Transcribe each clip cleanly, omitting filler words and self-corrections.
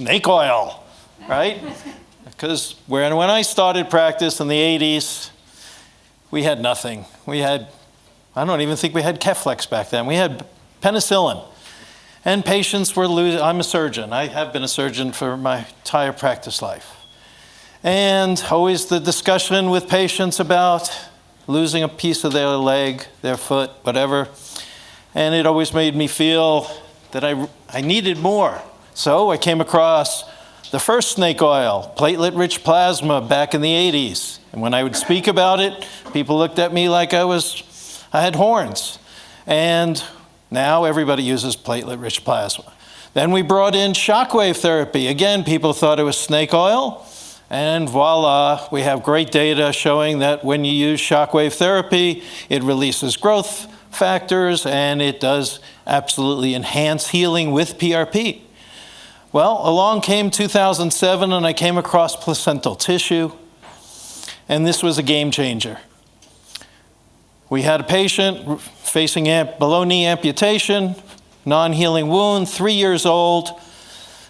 snake oil, right? Because when I started practice in the 80s, we had nothing. I don't even think we had Keflex back then. We had penicillin. And patients were losing. I'm a surgeon. I have been a surgeon for my entire practice life. And always the discussion with patients about losing a piece of their leg, their foot, whatever. And it always made me feel that I needed more. So I came across the first snake oil, platelet-rich plasma, back in the 80s. And when I would speak about it, people looked at me like I had horns. And now everybody uses platelet-rich plasma. Then we brought in shockwave therapy. Again, people thought it was snake oil. And voila, we have great data showing that when you use shockwave therapy, it releases growth factors and it does absolutely enhance healing with PRP. Well, along came 2007 and I came across placental tissue, and this was a game changer. We had a patient facing below knee amputation, non-healing wound, 3 years old,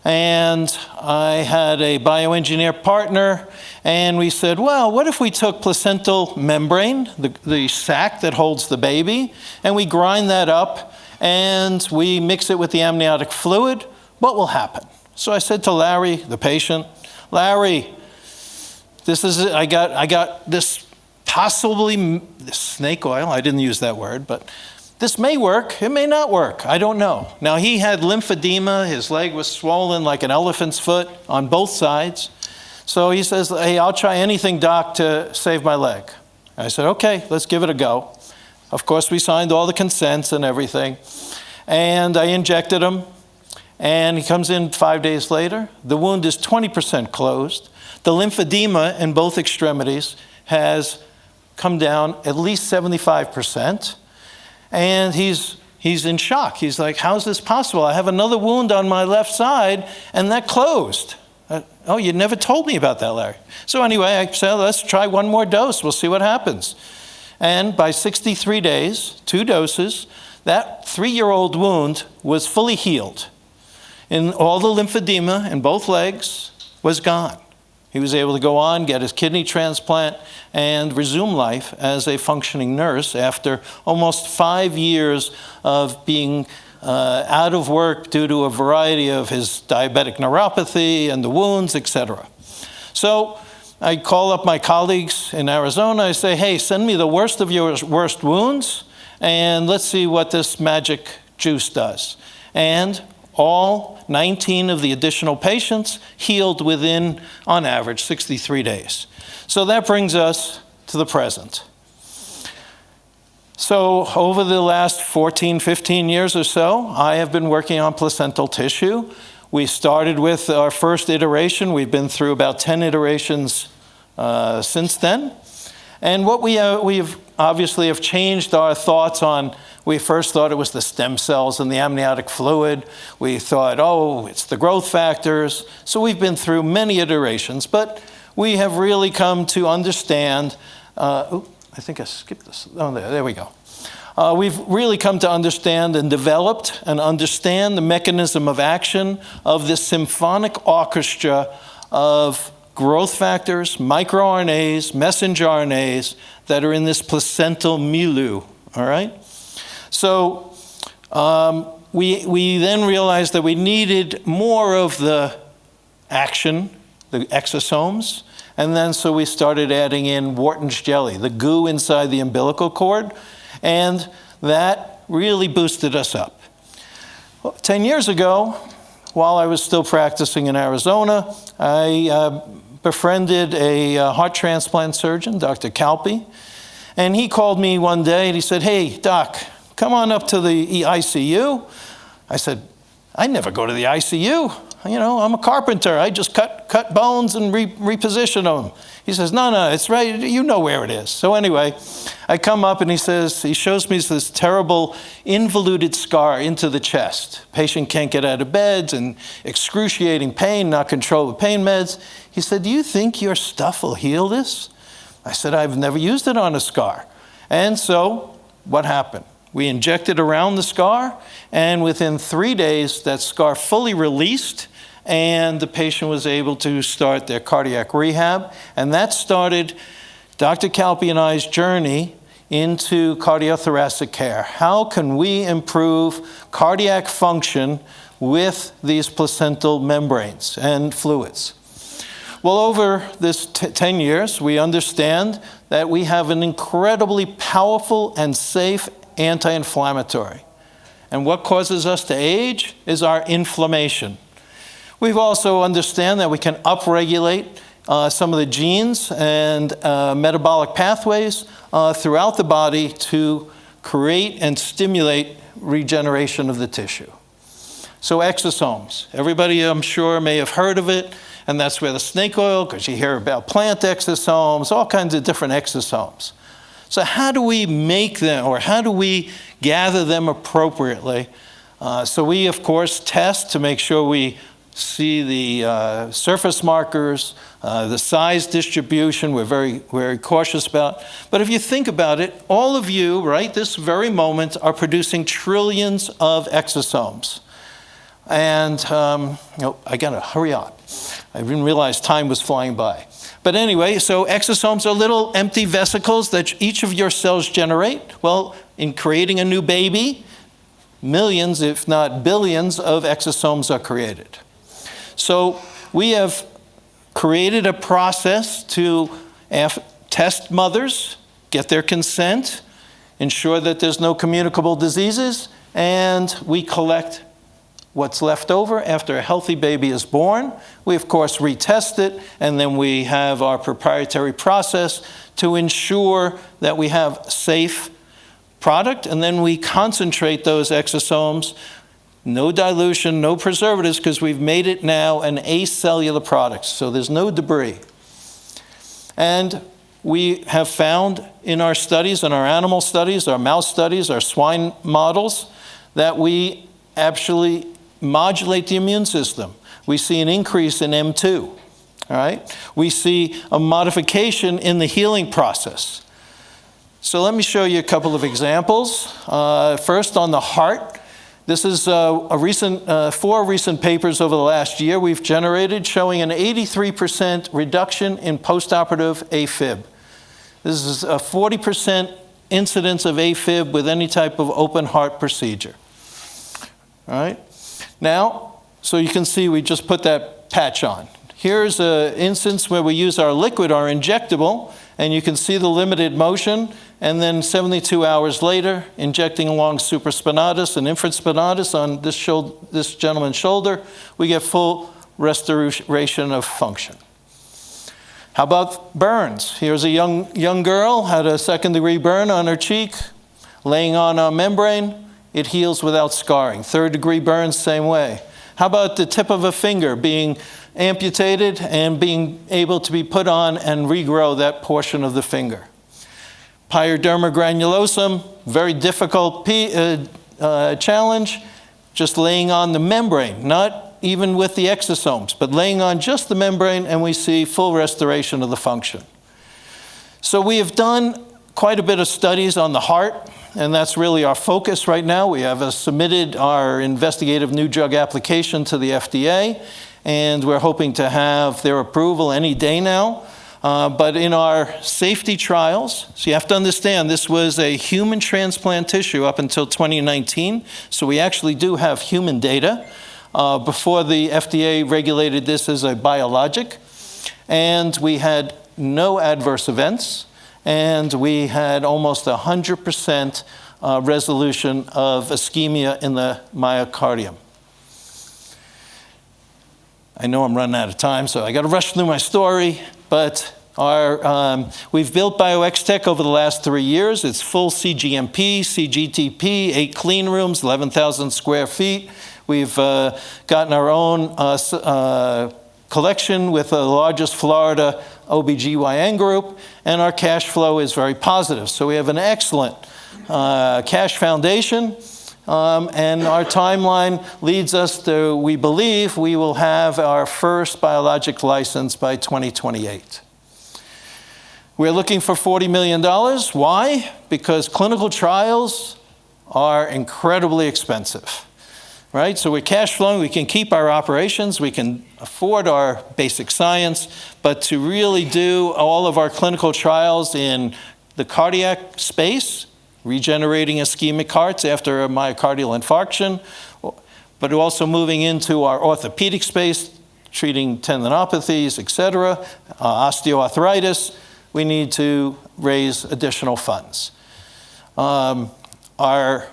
and I had a bioengineer partner, and we said, well, what if we took placental membrane, the sac that holds the baby, and we grind that up, and we mix it with the amniotic fluid? What will happen? So I said to Larry, the patient, Larry, I got this possibly this snake oil. I didn't use that word, but this may work. It may not work. I don't know. Now, he had lymphedema. His leg was swollen like an elephant's foot on both sides. So he says, hey, I'll try anything, doc, to save my leg. I said, okay, let's give it a go. Of course, we signed all the consents and everything. And I injected him. And he comes in 5 days later. The wound is 20% closed. The lymphedema in both extremities has come down at least 75%. And he's in shock. He's like, how's this possible? I have another wound on my left side, and that closed. Oh, you never told me about that, Larry. So anyway, I said, let's try one more dose. We'll see what happens. And by 63 days, 2 doses, that 3-year-old wound was fully healed. And all the lymphedema in both legs was gone. He was able to go on, get his kidney transplant, and resume life as a functioning nurse after almost 5 years of being out of work due to a variety of his diabetic neuropathy and the wounds, etc. So I call up my colleagues in Arizona. I say, hey, send me the worst of your worst wounds, and let's see what this magic juice does. And all 19 of the additional patients healed within, on average, 63 days. So that brings us to the present. So over the last 14, 15 years or so, I have been working on placental tissue. We started with our first iteration. We've been through about 10 iterations since then. And what we've obviously have changed our thoughts on. We first thought it was the stem cells and the amniotic fluid. We thought, oh, it's the growth factors. So we've been through many iterations, but we have really come to understand, I think I skipped this. Oh, there we go. We've really come to understand and developed and understand the mechanism of action of this symphonic orchestra of growth factors, microRNAs, messenger RNAs that are in this placental milieu, all right? So we then realized that we needed more of the action, the exosomes, and then so we started adding in Wharton's jelly, the goo inside the umbilical cord, and that really boosted us up. 10 years ago, while I was still practicing in Arizona, I befriended a heart transplant surgeon, Dr. Kalpe, and he called me one day and he said, hey, doc, come on up to the ICU. I said, I never go to the ICU. You know, I'm a carpenter. I just cut bones and reposition them. He says, no, it's right. You know where it is. So anyway, I come up and he shows me this terrible involuted scar into the chest. Patient can't get out of bed and excruciating pain, not controlled with pain meds. He said, do you think your stuff will heal this? I said, I've never used it on a scar. And so what happened? We injected around the scar, and within 3 days, that scar fully released, and the patient was able to start their cardiac rehab. And that started Dr. Kalpi and I's journey into cardiothoracic care. How can we improve cardiac function with these placental membranes and fluids? Well, over this 10 years, we understand that we have an incredibly powerful and safe anti-inflammatory. And what causes us to age is our inflammation. We've also understand that we can upregulate some of the genes and metabolic pathways throughout the body to create and stimulate regeneration of the tissue. So exosomes, everybody I'm sure may have heard of it, and that's where the snake oil, because you hear about plant exosomes, all kinds of different exosomes. So how do we make them, or how do we gather them appropriately? So we, of course, test to make sure we see the surface markers, the size distribution, we're very, very cautious about. But if you think about it, all of you, right, this very moment, are producing trillions of exosomes. And I gotta hurry up. I didn't realize time was flying by. But anyway, so exosomes are little empty vesicles that each of your cells generate. Well, in creating a new baby, millions, if not billions, of exosomes are created. So we have created a process to test mothers, get their consent, ensure that there's no communicable diseases, and we collect what's left over after a healthy baby is born. We, of course, retest it, and then we have our proprietary process to ensure that we have safe product, and then we concentrate those exosomes. No dilution, no preservatives, because we've made it now an acellular product, so there's no debris. And we have found in our studies, in our animal studies, our mouse studies, our swine models, that we actually modulate the immune system. We see an increase in M2, all right? We see a modification in the healing process. So let me show you a couple of examples. First, on the heart. This is four recent papers over the last year we've generated showing an 83% reduction in postoperative AFib. This is a 40% incidence of AFib with any type of open heart procedure. All right? Now, so you can see we just put that patch on. Here's an instance where we use our liquid, our injectable, and you can see the limited motion, and then 72 hours later, injecting along supraspinatus and infraspinatus on this gentleman's shoulder, we get full restoration of function. How about burns? Here's a young girl, had a second-degree burn on her cheek, laying on a membrane. It heals without scarring. Third-degree burns, same way. How about the tip of a finger being amputated and being able to be put on and regrow that portion of the finger? Pyoderma granulosum, very difficult challenge, just laying on the membrane, not even with the exosomes, but laying on just the membrane, and we see full restoration of the function. So we have done quite a bit of studies on the heart, and that's really our focus right now. We have submitted our investigative new drug application to the FDA, and we're hoping to have their approval any day now. But in our safety trials, so you have to understand this was a human transplant tissue up until 2019, so we actually do have human data before the FDA regulated this as a biologic, and we had no adverse events, and we had almost 100% resolution of ischemia in the myocardium. I know I'm running out of time, so I got to rush through my story, but we've built BioXtek over the last 3 years. It's full CGMP, CGTP, 8 clean rooms, 11,000 square feet. We've gotten our own collection with the largest Florida OBGYN group, and our cash flow is very positive. So we have an excellent cash foundation, and our timeline leads us to, we believe, we will have our first biologic license by 2028. We're looking for $40 million. Why? Because clinical trials are incredibly expensive. right? So we're cash flowing, we can keep our operations, we can afford our basic science, but to really do all of our clinical trials in the cardiac space, regenerating ischemic hearts after a myocardial infarction, but also moving into our orthopedic space, treating tendinopathies, et cetera, osteoarthritis, we need to raise additional funds. Our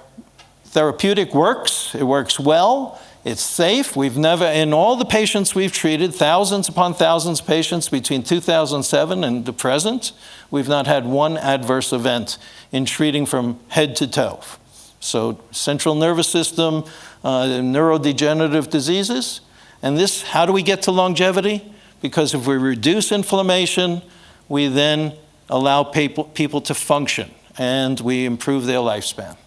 therapeutic works, it works well, it's safe. We've never, in all the patients we've treated, thousands upon thousands of patients between 2007 and the present, we've not had one adverse event in treating from head to toe. So central nervous system, neurodegenerative diseases. And this, how do we get to longevity? Because if we reduce inflammation, we then allow people to function and we improve their lifespan.